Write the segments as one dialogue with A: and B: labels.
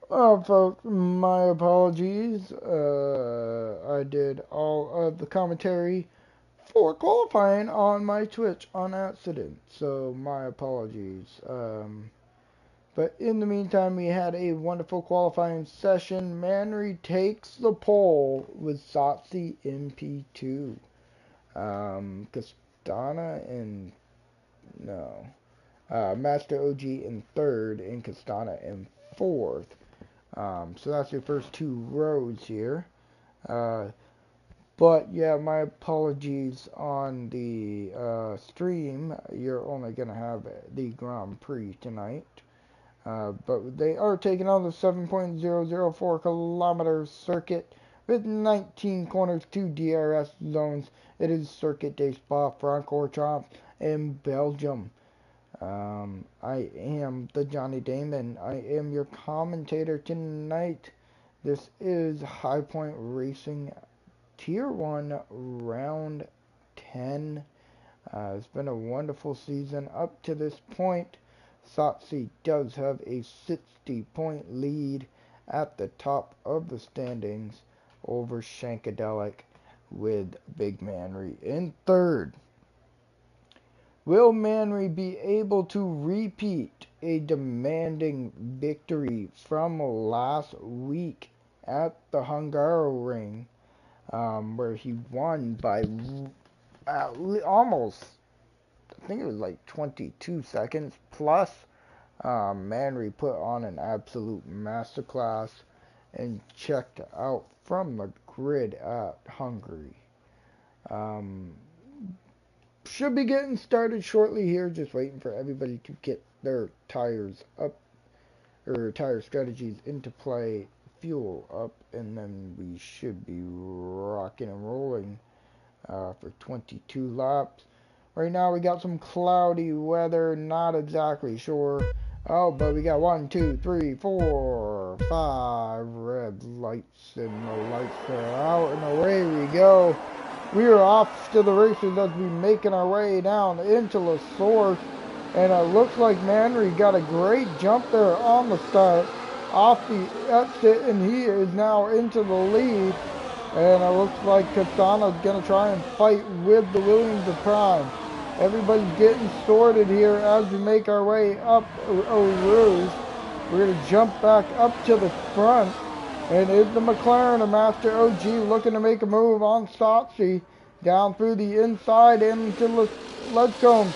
A: Folks, my apologies. I did all of the commentary for qualifying on my Twitch on accident, so my apologies. But in the meantime, we had a wonderful qualifying session. Manry takes the pole with Satsi in P2. Castana in, no, Master OG in third, and Castana in fourth. So that's your first two rows here. Uh, but yeah, my apologies on the stream. You're only going to have the Grand Prix tonight. But they are taking on the 7.004 kilometer circuit with 19 corners, 2 DRS zones. It is Circuit de Spa-Francorchamps in Belgium. I am the Johnny Damon. I am your commentator tonight. This is High Point Racing Tier 1 Round 10. It's been a wonderful season up to this point. Satsi does have a 60-point lead at the top of the standings over Shankadelic with Big Manry in third. Will Manry be able to repeat a demanding victory from last week at the Hungaroring, where he won by almost, I think it was like 22 seconds plus? Manry put on an absolute masterclass and checked out from the grid at Hungary. Should be getting started shortly here, just waiting for everybody to get their tires up, or tire strategies into play, fuel up, and then we should be rocking and rolling for 22 laps. Right now we got some cloudy weather, not exactly sure. Oh, but we got 1, 2, 3, 4, 5 red lights, and the lights are out, and away we go. We are off to the races as we making our way down into La Source, and it looks like Manry got a great jump there on the start, off the exit, and he is now into the lead. And it looks like Castana's going to try and fight with the Williams of Prime. Everybody's getting sorted here as we make our way up Eau Rouge. We're going to jump back up to the front. And is the McLaren of Master OG looking to make a move on Satsi down through the inside into Ledcombe.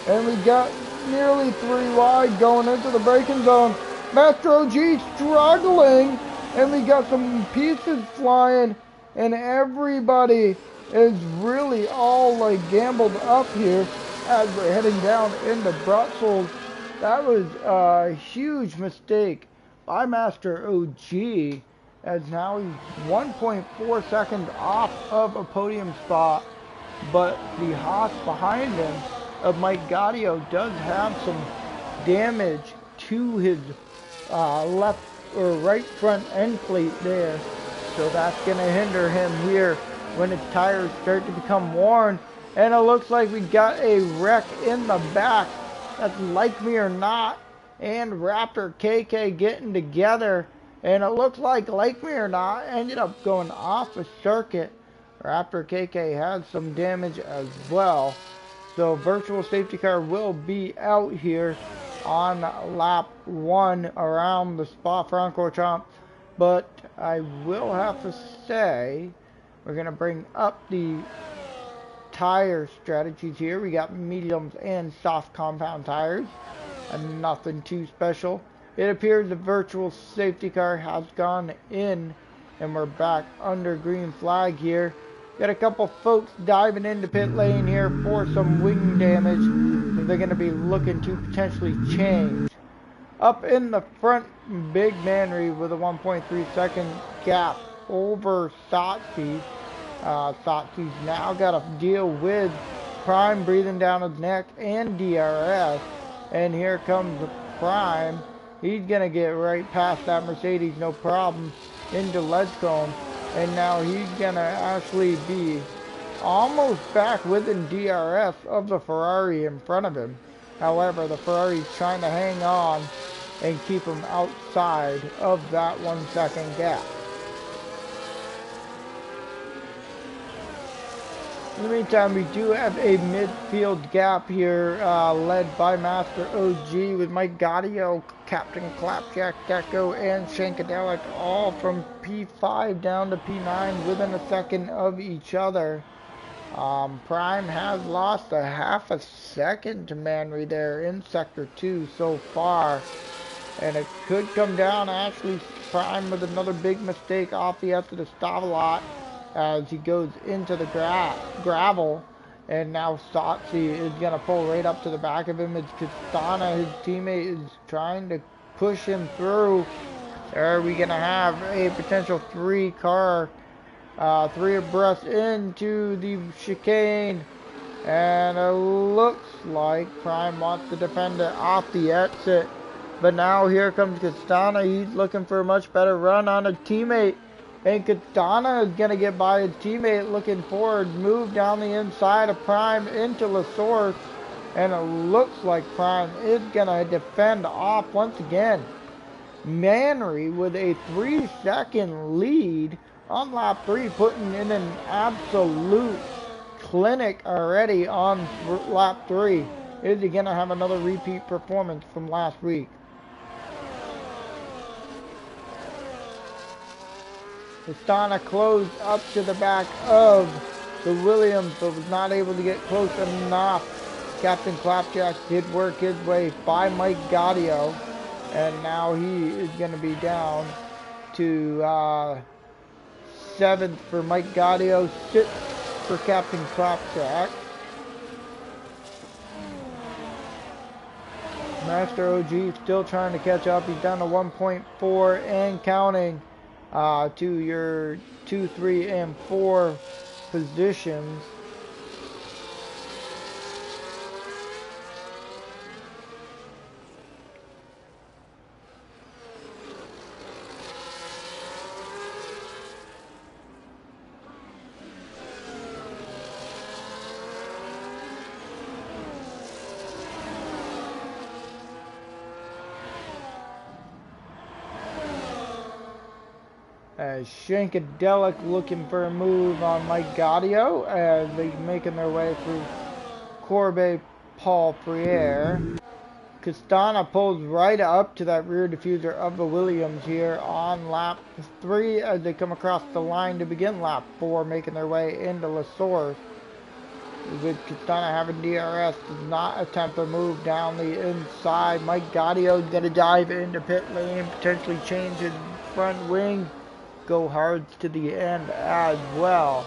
A: And we got nearly 3 wide going into the braking zone. Master OG struggling. And we got some pieces flying. And everybody is really all like gambled up here as we're heading down into Brussels. That was a huge mistake by Master OG, as now he's 1.4 seconds off of a podium spot, but the Haas behind him of Mike Gaudio does have some damage to his left or right front end plate there. So that's going to hinder him here when his tires start to become worn. And it looks like we got a wreck in the back. That's Like Me or Not and Raptor KK getting together. And it looks like Me or Not ended up going off the circuit. Raptor KK had some damage as well. So virtual safety car will be out here on lap 1 around the Spa-Francorchamps. But I will have to say, we're going to bring up the tire strategies here. We got mediums and soft compound tires, and nothing too special. It appears the virtual safety car has gone in, and we're back under green flag here. Got a couple folks diving into pit lane here for some wing damage that they're going to be looking to potentially change. Up in the front, Big Manry with a 1.3 second gap over Satsi. Satsi's now got to deal with Prime breathing down his neck and DRS. And here comes Prime. He's going to get right past that Mercedes, no problem, into Ledcombe. And now he's going to actually be almost back within DRS of the Ferrari in front of him. However, the Ferrari's trying to hang on and keep them outside of that 1 second gap. In the meantime, we do have a midfield gap here, led by Master OG with Mike Gaudio, Captain Clapjack, Deco, and Shankadelic, all from P5 down to P9 within a second of each other. Prime has lost a half a second to Manry there in Sector 2 so far. And it could come down actually Prime with another big mistake off the exit of Stavelot as he goes into the gravel. And now Stotzi is going to pull right up to the back of him. It's Castana, his teammate, is trying to push him through. Are we going to have a potential three abreast into the chicane? And it looks like Prime wants to defend it off the exit. But now here comes Castana. He's looking for a much better run on a teammate. And Castana is going to get by his teammate looking forward. Move down the inside of Prime into La Source. And it looks like Prime is going to defend off once again. Manry with a 3-second lead on lap 3, putting in an absolute clinic already on lap 3. Is he going to have another repeat performance from last week? Castana closed up to the back of the Williams, but was not able to get close enough. Captain Clapjack did work his way by Mike Gaudio, and now he is going to be down to 7th for Mike Gaudio, 6th for Captain Clapjack. Master OG still trying to catch up. He's down to 1.4 and counting to your 2, 3, and 4 positions. As Shankadelic looking for a move on Mike Gaudio as they're making their way through Corbet Paul Friere. Castana pulls right up to that rear diffuser of the Williams here on lap 3 as they come across the line to begin lap 4, making their way into La Source. With Castana having DRS, does not attempt a move down the inside. Mike Gaudio is going to dive into pit lane, potentially change his front wing. Go hard to the end as well.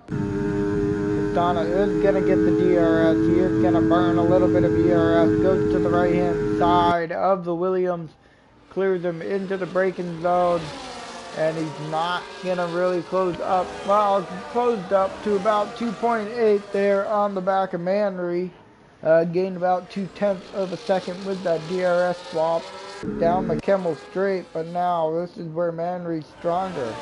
A: Castana is going to get the DRS. He is going to burn a little bit of DRS. Goes to the right hand side of the Williams. Clears him into the braking zone. And he's not going to really close up. Well, closed up to about 2.8 there on the back of Manry. Gained about 0.2 of a second with that DRS swap down the Kemmel Straight, but now this is where Manry's stronger.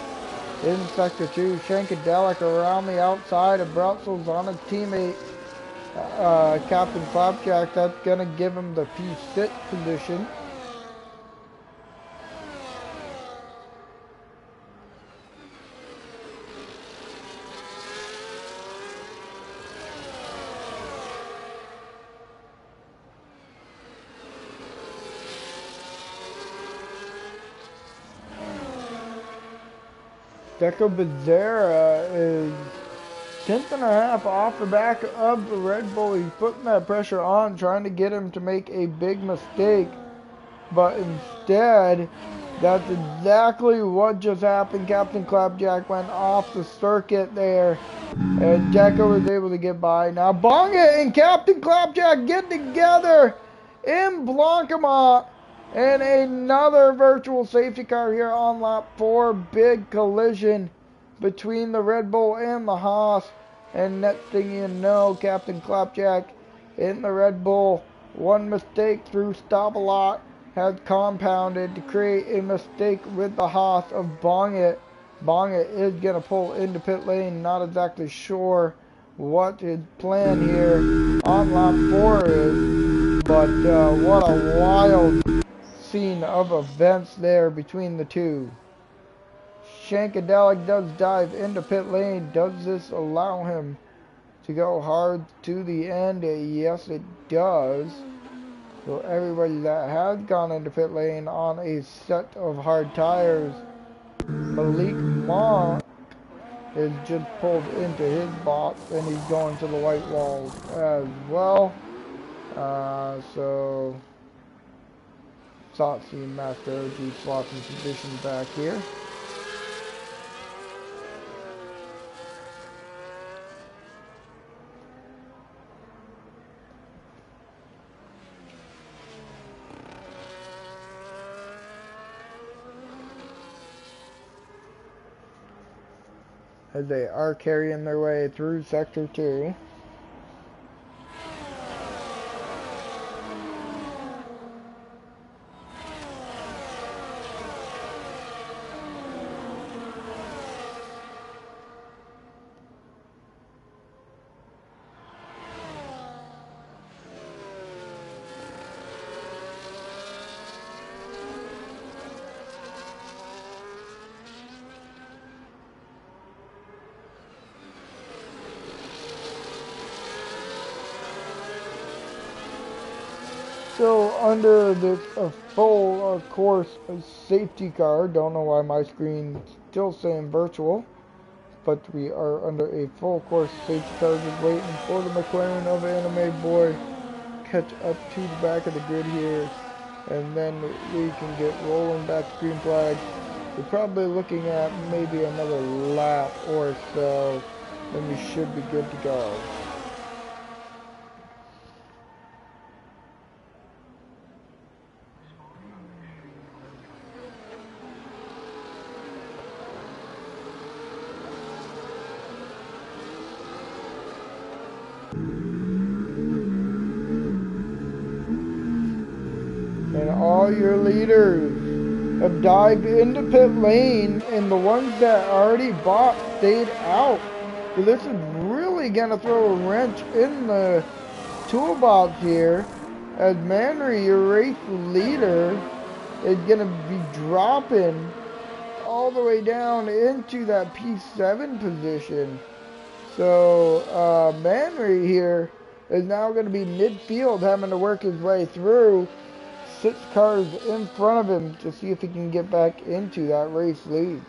A: In Sector 2, Shankadelic around the outside of Brussels on his teammate, Captain Clapjack. That's going to give him the P6 position. Deco Becerra is 10.5 off the back of the Red Bull. He's putting that pressure on, trying to get him to make a big mistake. But instead, that's exactly what just happened. Captain Clapjack went off the circuit there. And Deco was able to get by. Now Bonga and Captain Clapjack get together in Blancmont. And another virtual safety car here on lap 4. Big collision between the Red Bull and the Haas. And next thing you know, Captain Clapjack in the Red Bull. One mistake through Stavelot has compounded to create a mistake with the Haas of Bonget. Bonget is going to pull into pit lane. Not exactly sure what his plan here on lap 4 is, but what a wild scene of events there between the two. Shankadelic does dive into pit lane. Does this allow him to go hard to the end? Yes, it does. So everybody that has gone into pit lane on a set of hard tires, Malik Monk is just pulled into his box and he's going to the white walls as well. So Satsi and Master OG swapping position back here. As they are carrying their way through Sector 2. So under this full course safety car, don't know why my screen's still saying virtual, but we are under a full course safety car just waiting for the McLaren of Anime Boy catch up to the back of the grid here, and then we can get rolling back to green flag. We're probably looking at maybe another lap or so, then we should be good to go. And all your leaders have dived into pit lane, and the ones that already bought stayed out. So this is really going to throw a wrench in the toolbox here, as Manry, your race leader, is going to be dropping all the way down into that P7 position. So Manry here is now going to be midfield, having to work his way through 6 cars in front of him to see if he can get back into that race lead.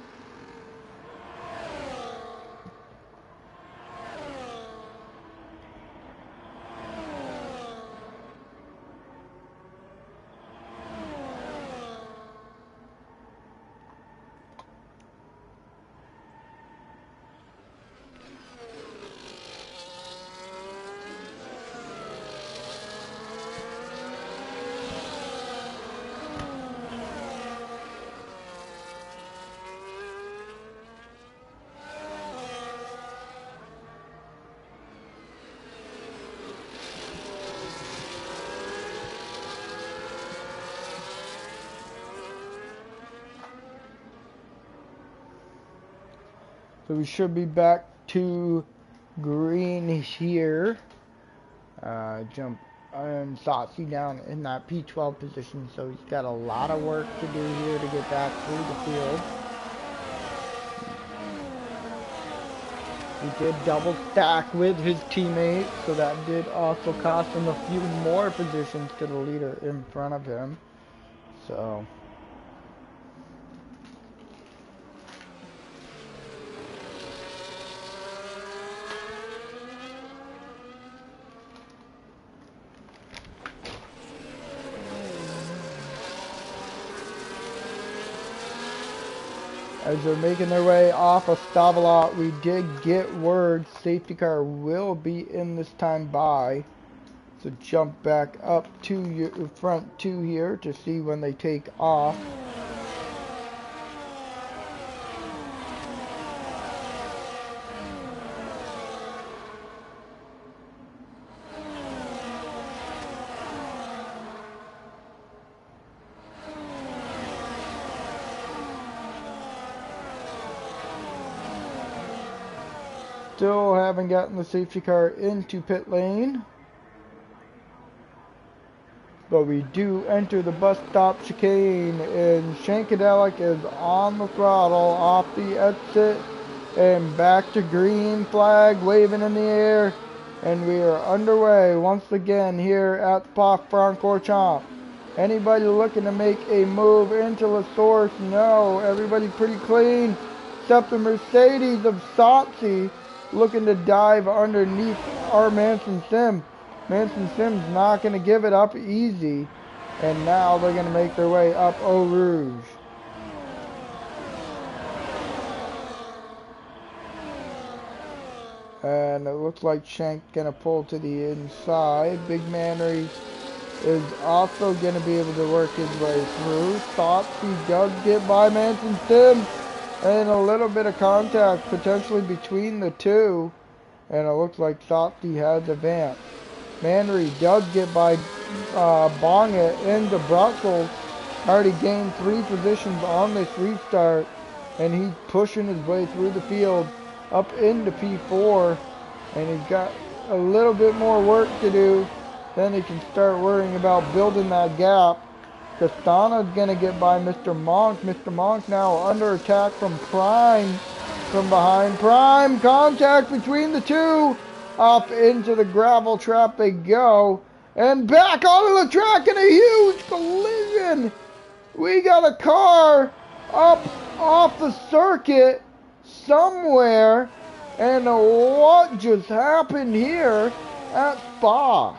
A: So we should be back to green here. Jump Satsi down in that P12 position, so he's got a lot of work to do here to get back through the field. He did double stack with his teammate, so that did also cost him a few more positions to the leader in front of him. So as they're making their way off of Stavelot, we did get word safety car will be in this time by. So jump back up to your front 2 here to see when they take off. Still haven't gotten the safety car into pit lane. But we do enter the bus stop chicane, and Shankadelic is on the throttle off the exit, and back to green flag waving in the air, and we are underway once again here at Spa-Francorchamps. Anybody looking to make a move into La Source? No, everybody pretty clean, except the Mercedes of Satsi looking to dive underneath our Manson Sim. Manson Sim's not going to give it up easy, and now they're going to make their way up Eau Rouge. And it looks like Shank's going to pull to the inside. Big Mannery is also going to be able to work his way through. Thoughts he does get by Manson Sim, and a little bit of contact potentially between the two, and it looks like Sopsy has advanced. Mannery does get by Bonga into Brussels. Already gained 3 positions on this restart, and he's pushing his way through the field up into P4, and he's got a little bit more work to do. Then he can start worrying about building that gap. Castana's going to get by Mr. Monk. Mr. Monk now under attack from Prime from behind. Prime, contact between the two. Off into the gravel trap they go. And back onto the track in a huge collision. We got a car up off the circuit somewhere. And what just happened here at Spa?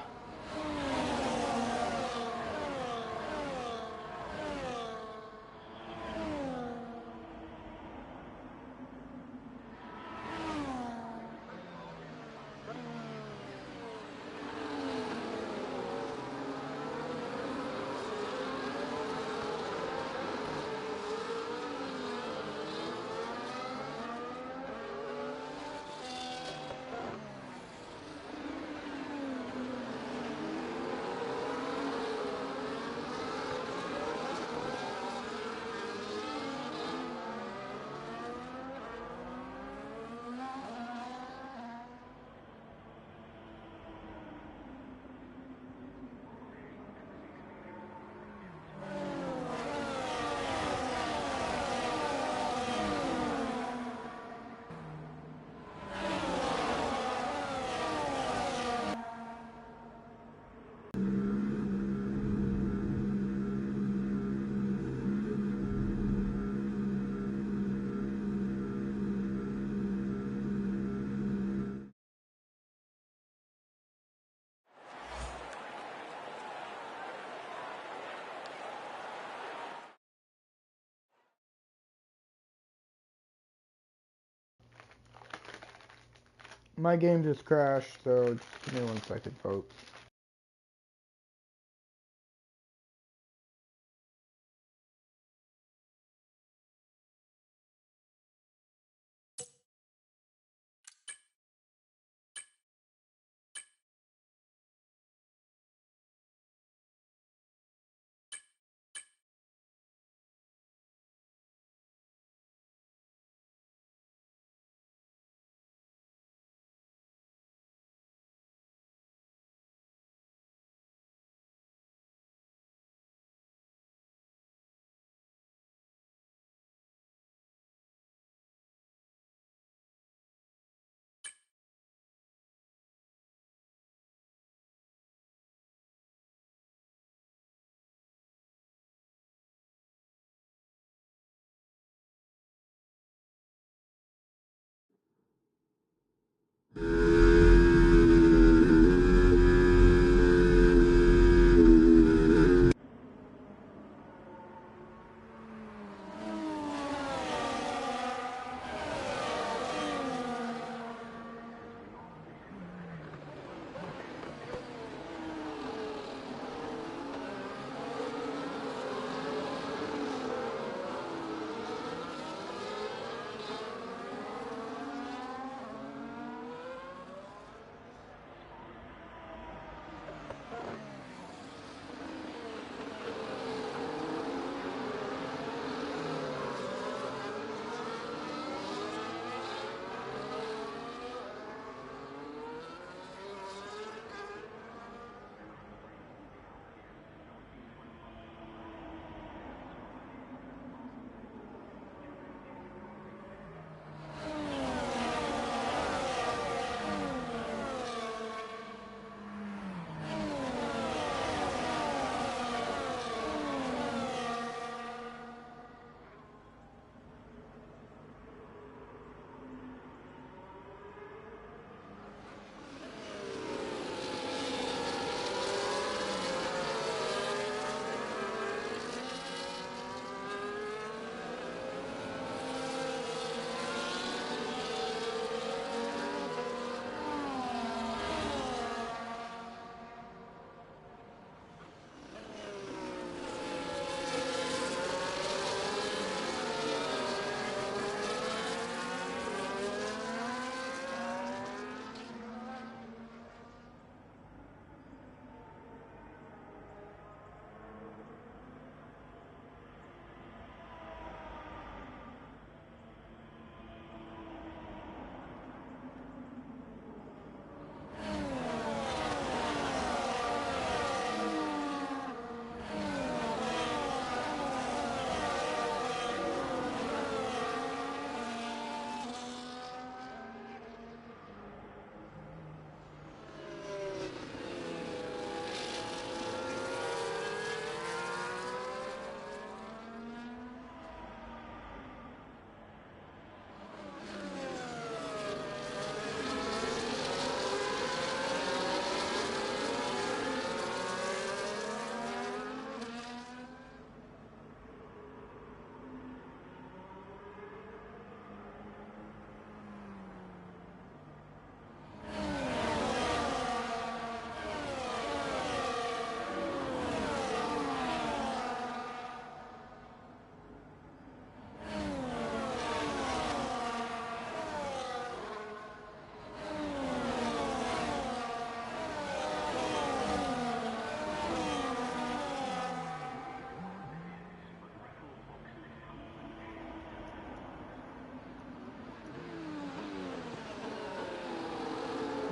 A: My game just crashed, so just give me 1 second, folks.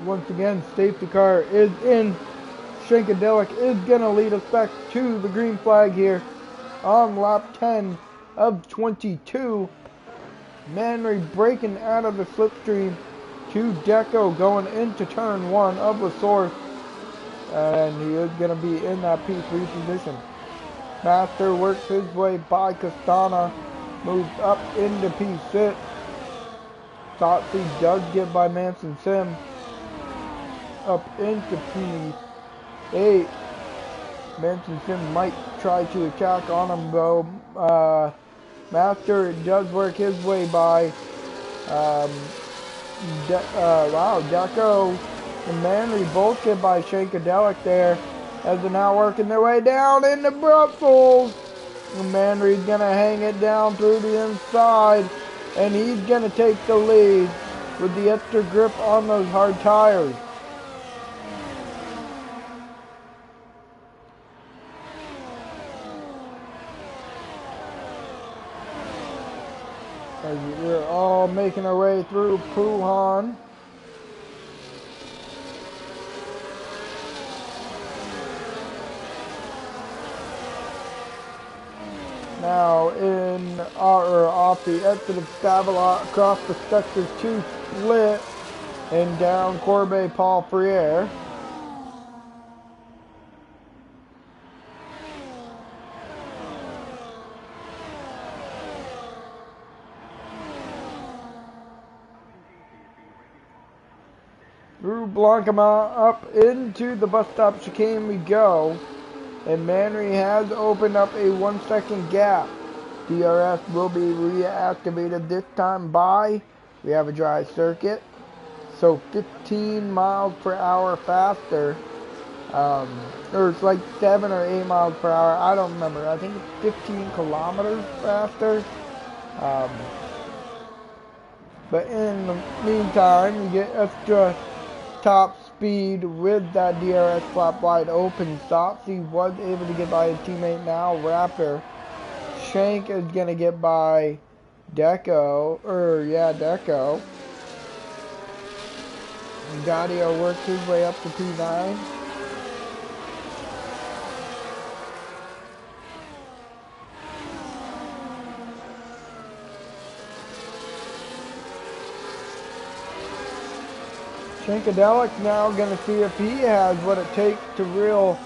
A: once again, safety car is in. Shankadelic is going to lead us back to the green flag here on lap 10 of 22. Manry breaking out of the slipstream to Deco going into turn 1 of the source. And he is going to be in that P3 position. Master works his way by Castana, moves up into P6. Sotsy does get by Manson Sim up into P8. Manson Sim might try to attack on him though. Master does work his way by Deco and Manry both get by Shankadelic there as they're now working their way down into Brussels. And Manry's gonna hang it down through the inside, and he's gonna take the lead with the extra grip on those hard tires. As we're all making our way through Puhan. Now in or off the exit of Stavelot across the sector 2 split and down Corbeil Paul Friere. Through Blancmont up into the bus stop chicane we go. And Manry has opened up a 1 second gap. DRS will be reactivated this time by, we have a dry circuit, so 15 miles per hour faster, or it's like 7 or 8 miles per hour, I don't remember, I think it's 15 kilometers faster. But in the meantime, you get extra top speed with that DRS flap wide open. Sotsy was able to get by his teammate now, Raptor. Shank is going to get by Deco. Gaudio works his way up to P9. Shankadelic now going to see if he has what it takes to reel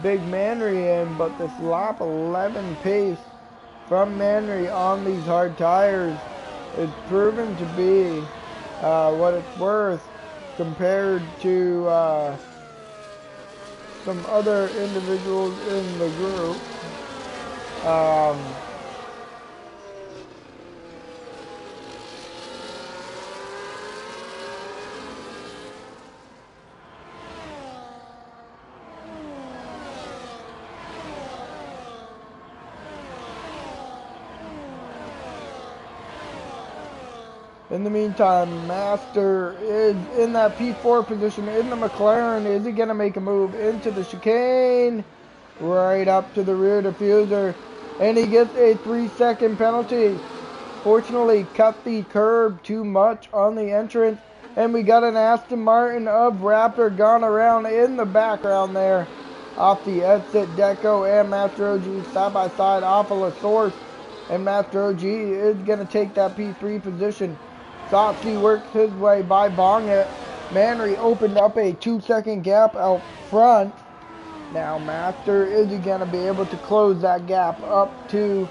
A: Big Manry in, but this lap 11 pace from Manry on these hard tires is proven to be what it's worth compared to some other individuals in the group. In the meantime, Master is in that P4 position in the McLaren. Is he going to make a move into the chicane? Right up to the rear diffuser. And he gets a 3-second penalty. Fortunately, cut the curb too much on the entrance. And we got an Aston Martin of Raptor gone around in the background there. Off the exit, Deco and Master OG side by side off of La Source. And Master OG is going to take that P3 position. Sotsy works his way by Bongit. Manry opened up a 2-second gap out front. Now Master, is he going to be able to close that gap up to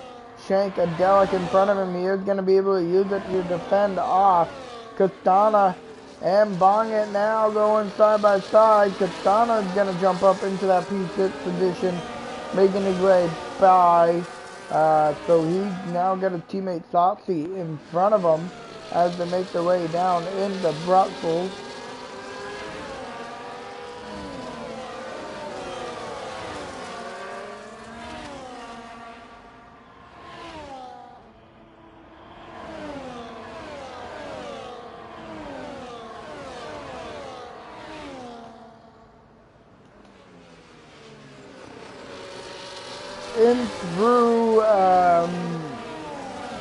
A: Shankadelic in front of him? He is going to be able to use it to defend off. Castana and Bongit now going side by side. Castana is going to jump up into that P6 position, making his way by. So he's now got a teammate Sotsy in front of him as they make their way down into Brussels. In through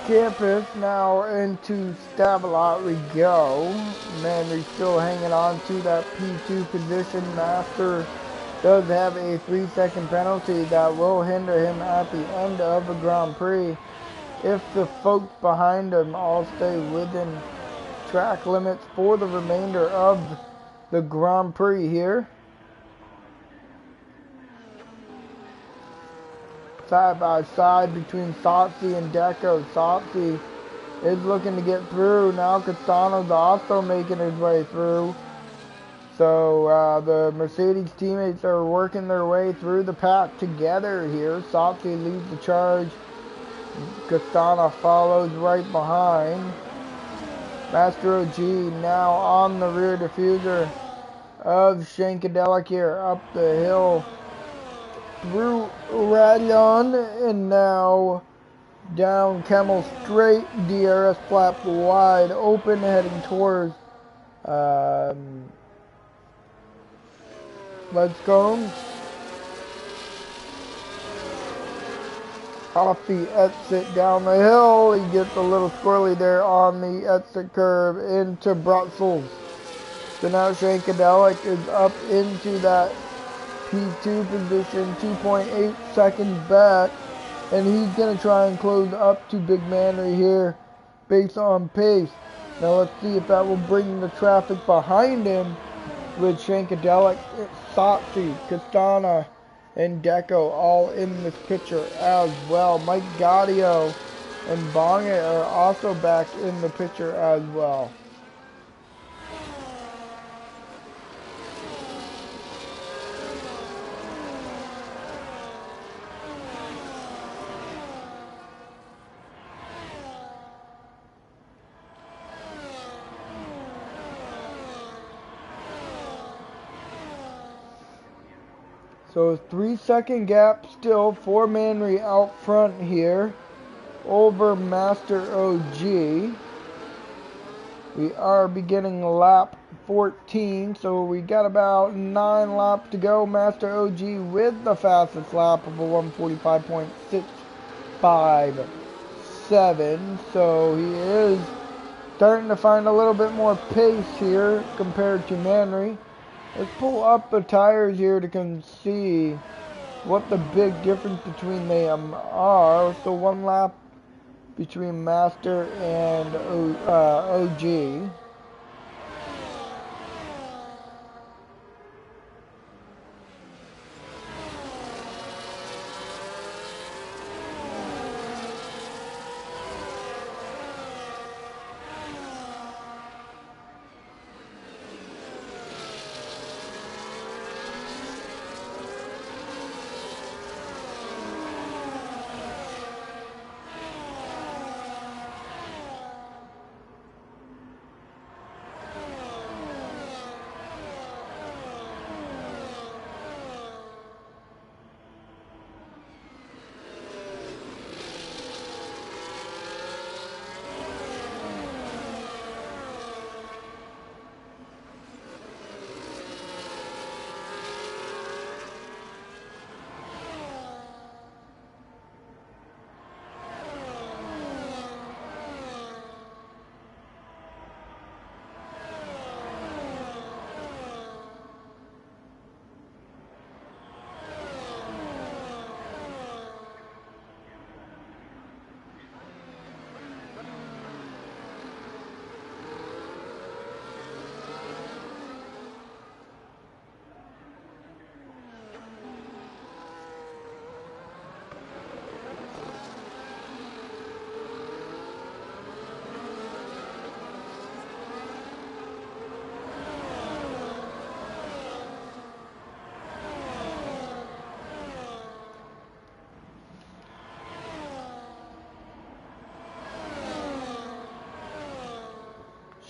A: Campus now into Stabalot we go. Manry still hanging on to that P2 position. Master does have a 3-second penalty that will hinder him at the end of the Grand Prix. If the folks behind him all stay within track limits for the remainder of the Grand Prix here. Side by side between Sotsi and Deco. Sotsi is looking to get through. Now Castano's also making his way through. So the Mercedes teammates are working their way through the pack together here. Sotsi leads the charge. Castano follows right behind. Master OG now on the rear diffuser of Shankadelic here up the hill through Radion and now down Camel straight. DRS flap wide open heading towards Ledcombe. Off the exit down the hill, he gets a little squirrely there on the exit curve into Brussels. So now Shankadelic is up into that P2 position, 2.8 seconds back, and he's going to try and close up to Big Manry here based on pace. Now let's see if that will bring the traffic behind him with Shankadelic, Sotsi, Castana, and Deco all in this picture as well. Mike Gaudio and Bonget are also back in the picture as well. So 3-second gap still for Manry out front here over Master OG. We are beginning lap 14, so we got about 9 laps to go. Master OG with the fastest lap of a 1:45.657. So he is starting to find a little bit more pace here compared to Manry. Let's pull up the tires here to see what the big difference between them are. So 1 lap between Master and OG.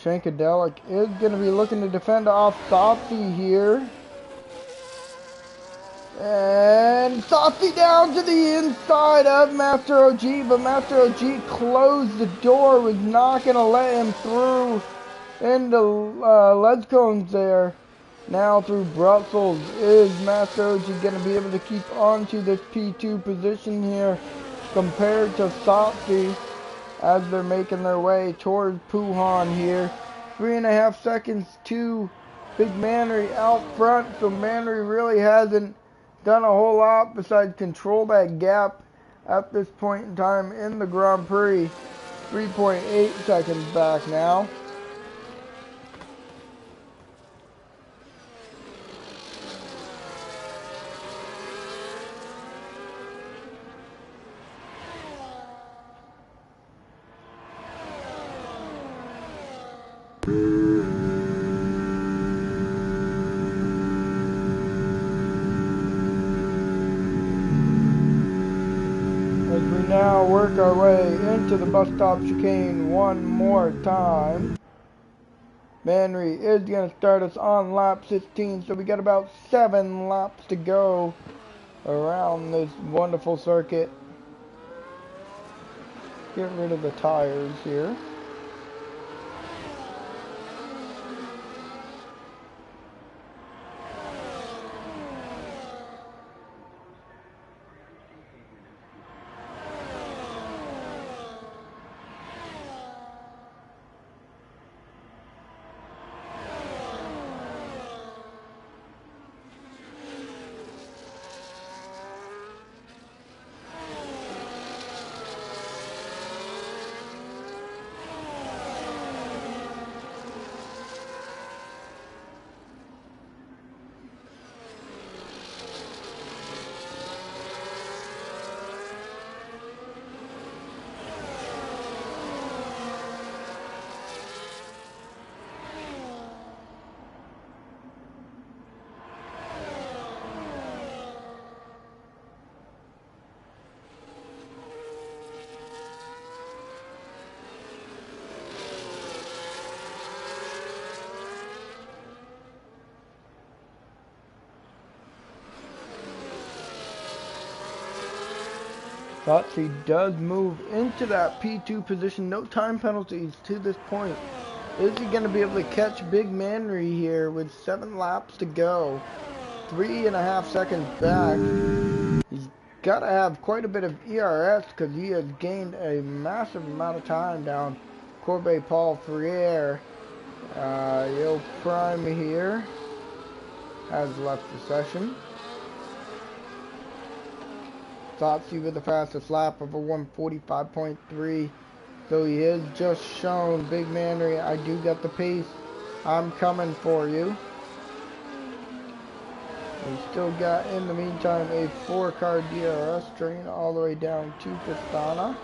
A: Shankadelic is going to be looking to defend off Sotsi here. And Sotsi down to the inside of Master OG, but Master OG closed the door, was not going to let him through into Ledcones there. Now through Brussels, is Master OG going to be able to keep on to this P2 position here compared to Sotsi as they're making their way towards Puhan here. 3.5 seconds to Big Manry out front, so Manry really hasn't done a whole lot besides control that gap at this point in time in the Grand Prix. 3.8 seconds back now. As we now work our way into the bus stop chicane one more time. Manry is going to start us on lap 16, so we got about 7 laps to go around this wonderful circuit. Get rid of the tires here. He does move into that P2 position. No time penalties to this point. Is he going to be able to catch Big Manry here with 7 laps to go? 3.5 seconds back. He's got to have quite a bit of ERS because he has gained a massive amount of time down. Corbeil Paul Ferrier. Il Prime here has left the session. Thoughtsy with the fastest lap of a 1:45.3. So he is just shown Big Manry, I do got the pace. I'm coming for you. We still got, in the meantime, a 4-car DRS train all the way down to Pistana.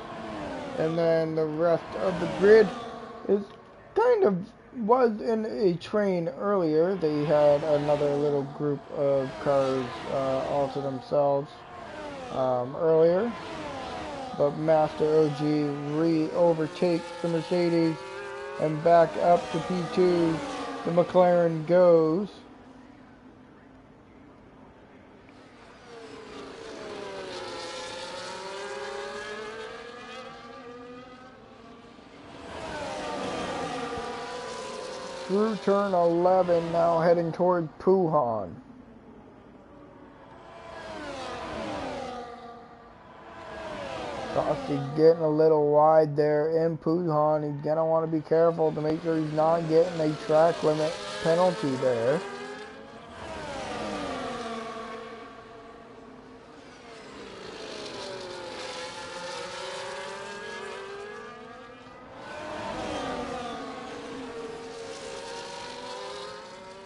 A: And then the rest of the grid is kind of was in a train earlier. They had another little group of cars all to themselves earlier. But Master OG overtakes the Mercedes and back up to P2. The McLaren goes. Through turn 11, now heading toward Puhan. He's getting a little wide there in Puhan. He's going to want to be careful to make sure he's not getting a track limit penalty there.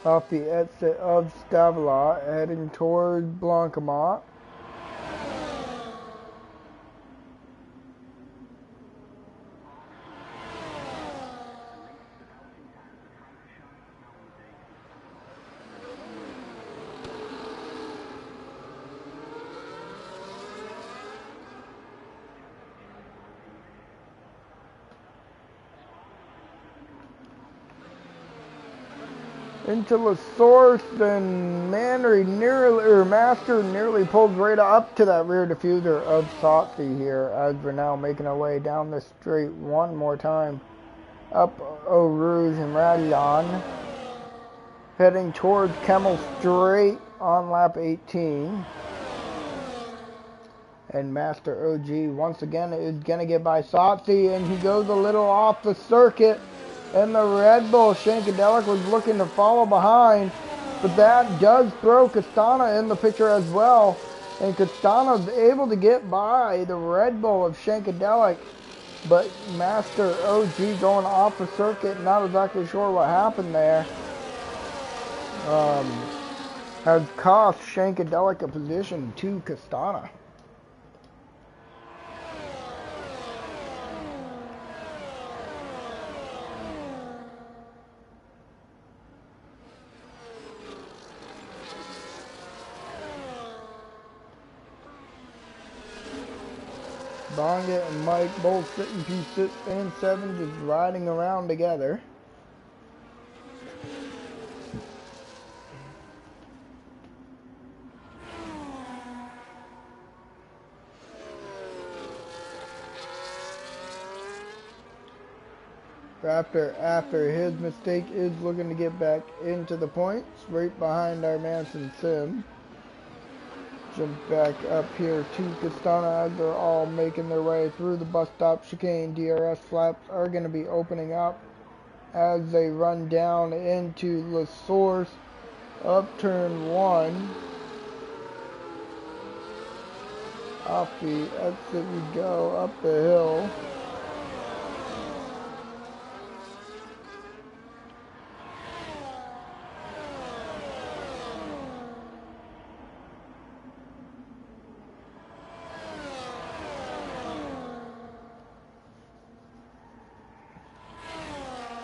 A: Off the exit of Stavelot, heading towards Blancmont. Into La Source, then Master nearly pulled right up to that rear diffuser of Thotsy here as we're now making our way down the straight one more time up Eau Rouge and Radillon, heading towards Kemmel Straight on lap 18. And Master OG once again is going to get by Satsi, and he goes a little off the circuit. And the Red Bull Shankadelic was looking to follow behind, but that does throw Castana in the picture as well. And Castana's able to get by the Red Bull of Shankadelic, but Master OG going off the circuit, not exactly sure what happened there. Has cost Shankadelic a position to Castana. Bongit and Mike both sitting P6 and 7 just riding around together. After his mistake is looking to get back into the points, right behind our Manson Sim. Jump back up here to Castana as they're all making their way through the bus stop chicane. DRS flaps are going to be opening up as they run down into La Source, up turn 1. Off the exit we go, up the hill.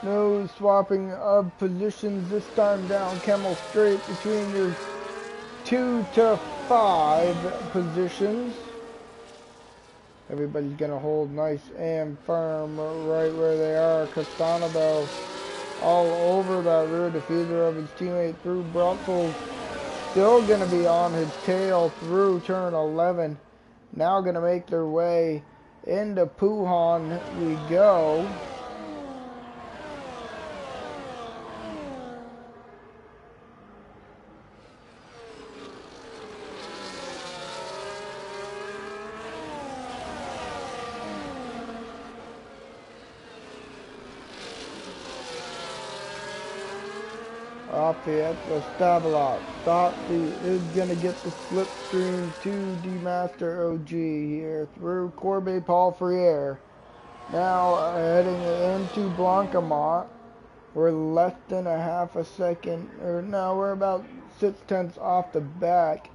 A: No swapping of positions this time down Kemmel Straight between your 2 to 5 positions. Everybody's going to hold nice and firm right where they are. Castana, though, all over that rear diffuser of his teammate through Brussels. Still going to be on his tail through turn 11. Now going to make their way into Puhan we go. Off the Stabalot. Stopsy is going to get the slipstream to the Master OG here through Corbe Paul Friere. Now heading into Blancamont. We're less than a half a second, or no, we're about 6/10 off the back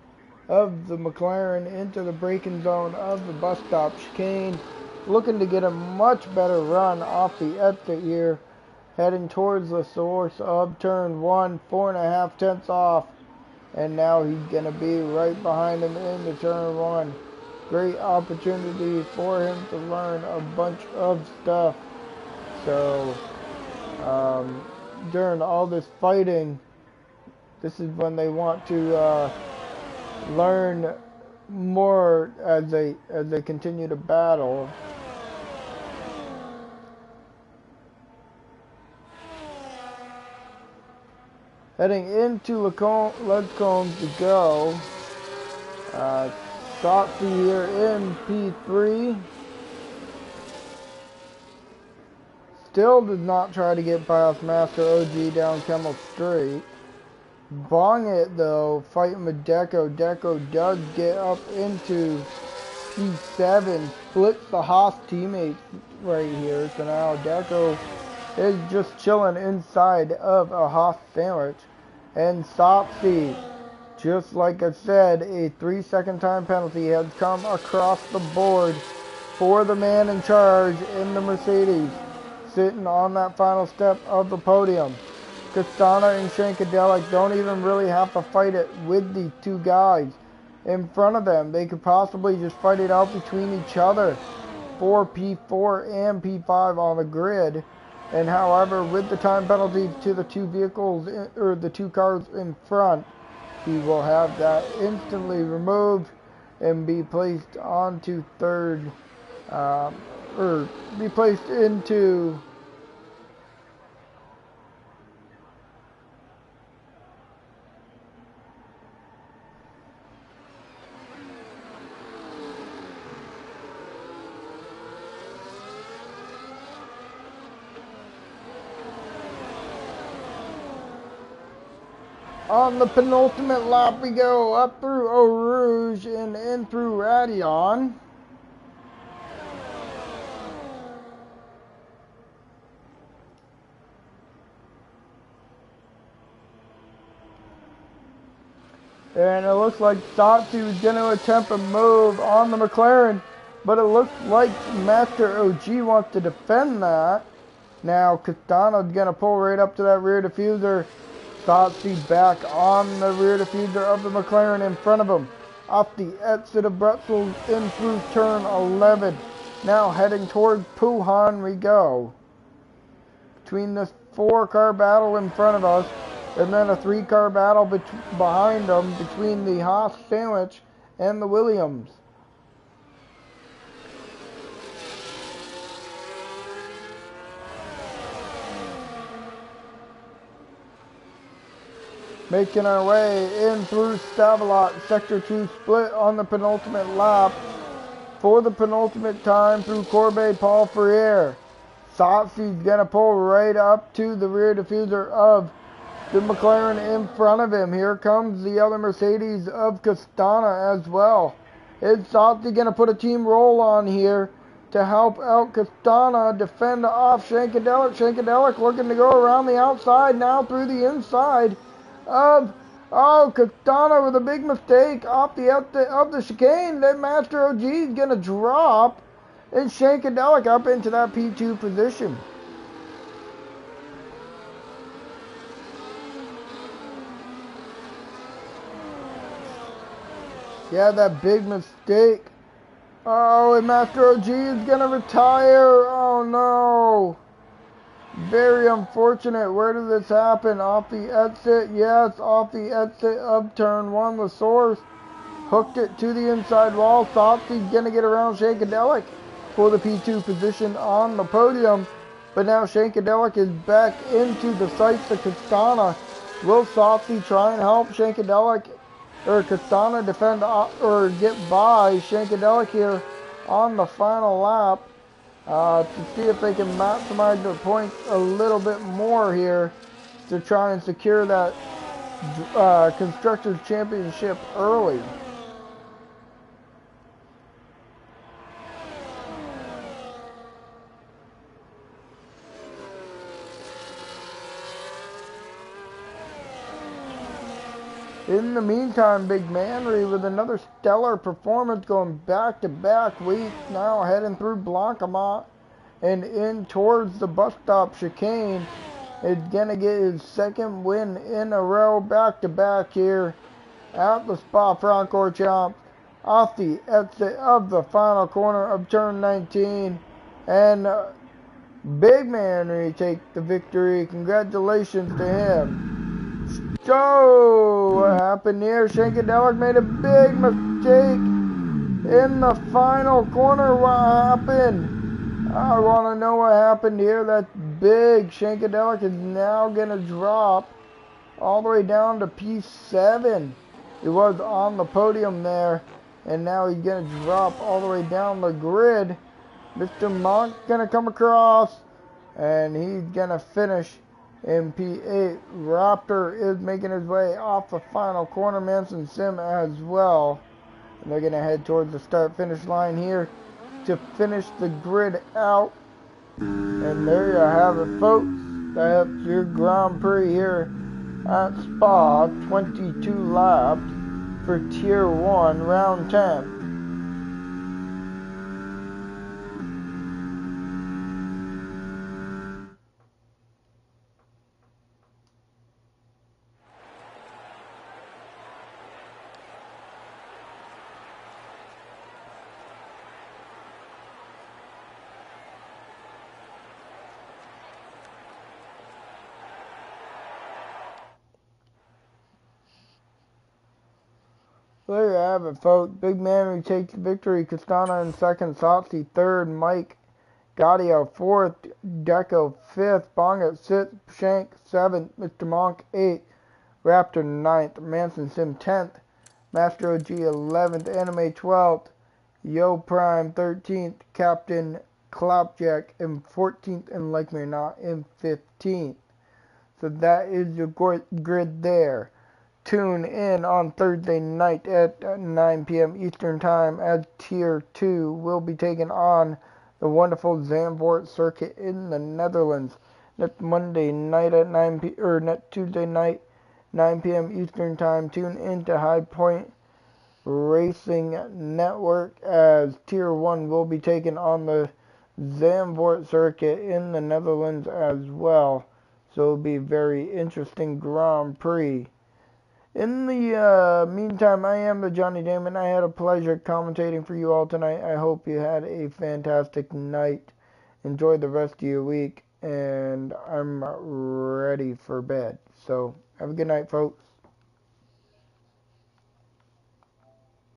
A: of the McLaren into the braking zone of the bus stop chicane. Looking to get a much better run off the exit here. Heading towards the source of turn 1, 4.5 tenths off. And now he's going to be right behind him into turn 1. Great opportunity for him to learn a bunch of stuff. So, during all this fighting, this is when they want to learn more as they continue to battle. Heading into Ledcombe to go. Stopsy here in P3. Still does not try to get past Master OG down Kemmel Straight. Bongit, though, fighting with Deco. Deco does get up into P7. Splits the Haas teammates right here. So now Deco is just chilling inside of a Haas sandwich. And Stopsy, just like I said, a 3-second time penalty has come across the board for the man in charge in the Mercedes, sitting on that final step of the podium. Castana and Shankadelic don't even really have to fight it with the two guys in front of them. They could possibly just fight it out between each other for P4 and P5 on the grid. And however, with the time penalty to the two vehicles, or the two cars in front, he will have that instantly removed and be placed onto third, or be placed into On the penultimate lap we go, up through Eau Rouge and in through Radion. And it looks like Satsu is going to attempt a move on the McLaren, but it looks like Master OG wants to defend that. Now Castano's going to pull right up to that rear diffuser. Satsu back on the rear diffuser of the McLaren in front of him. Off the exit of Brussels in through turn 11. Now heading toward Puhan we go. Between this 4-car battle in front of us, and then a 3-car battle behind them between the Haas Sandwich and the Williams. Making our way in through Stavelot, Sector 2 split on the penultimate lap for the penultimate time through Corbeil-Paul Ferrier. Satsu's going to pull right up to the rear diffuser of the McLaren in front of him. Here comes the other Mercedes of Castana as well. Is Satsu going to put a team roll on here to help out Castana defend off Shankadelic? Shankadelic looking to go around the outside now through the inside of Castana with a big mistake off the exit of the chicane. Then Master OG is going to drop and Shankadelic up into that P2 position. Yeah, that big mistake. Oh, and Master OG is going to retire. Oh, no. Very unfortunate. Where did this happen? Off the exit? Yes, off the exit of turn 1. The source hooked it to the inside wall. Thought he's going to get around Shankadelic for the P2 position on the podium. But now Shankadelic is back into the sights of Castana. Will Softy try and help Shankadelic or Castana defend or get by Shankadelic here on the final lap to see if they can maximize their points a little bit more here to try and secure that Constructors' Championship early. In the meantime, Big Manry with another stellar performance going back-to-back weeks, now heading through Blancamont and in towards the bus stop chicane. Is going to get his second win in a row back-to-back here at the Spa-Francorchamps off the exit of the final corner of turn 19. And Big Manry takes the victory. Congratulations to him. So, what happened here? Shankadelic made a big mistake in the final corner. What happened? I want to know what happened here. That's big. Shankadelic is now going to drop all the way down to P7. He was on the podium there, and now he's going to drop all the way down the grid. Mr. Monk's going to come across, and he's going to finish in P8. Raptor is making his way off the final corner. Manson Sim as well. And they're going to head towards the start-finish line here to finish the grid out. And there you have it, folks. That's your Grand Prix here at Spa. 22 laps for Tier 1, Round 10. There you have it, folks. Big Manry takes victory. Castana in second. Satsi third. Mike Gaudio fourth. Deco fifth. Bong at sixth. Shank seventh. Mr. Monk eighth. Raptor ninth. Manson Sim 10th. Master OG 11th. Anime 12th. Yo Prime 13th. Captain Clapjack in 14th. And Like Me or Not in 15th. So that is your grid there. tune in on Thursday night at 9 p.m. Eastern Time as Tier 2 will be taking on the wonderful Zandvoort circuit in the Netherlands. Next Monday night at 9 p. or next Tuesday night, 9 p.m. Eastern Time. Tune in to High Point Racing Network as Tier 1 will be taking on the Zandvoort circuit in the Netherlands as well. So it'll be a very interesting Grand Prix. In the meantime, I am the Johnny Damon. I had a pleasure commentating for you all tonight. I hope you had a fantastic night. Enjoy the rest of your week, and I'm ready for bed. So have a good night, folks.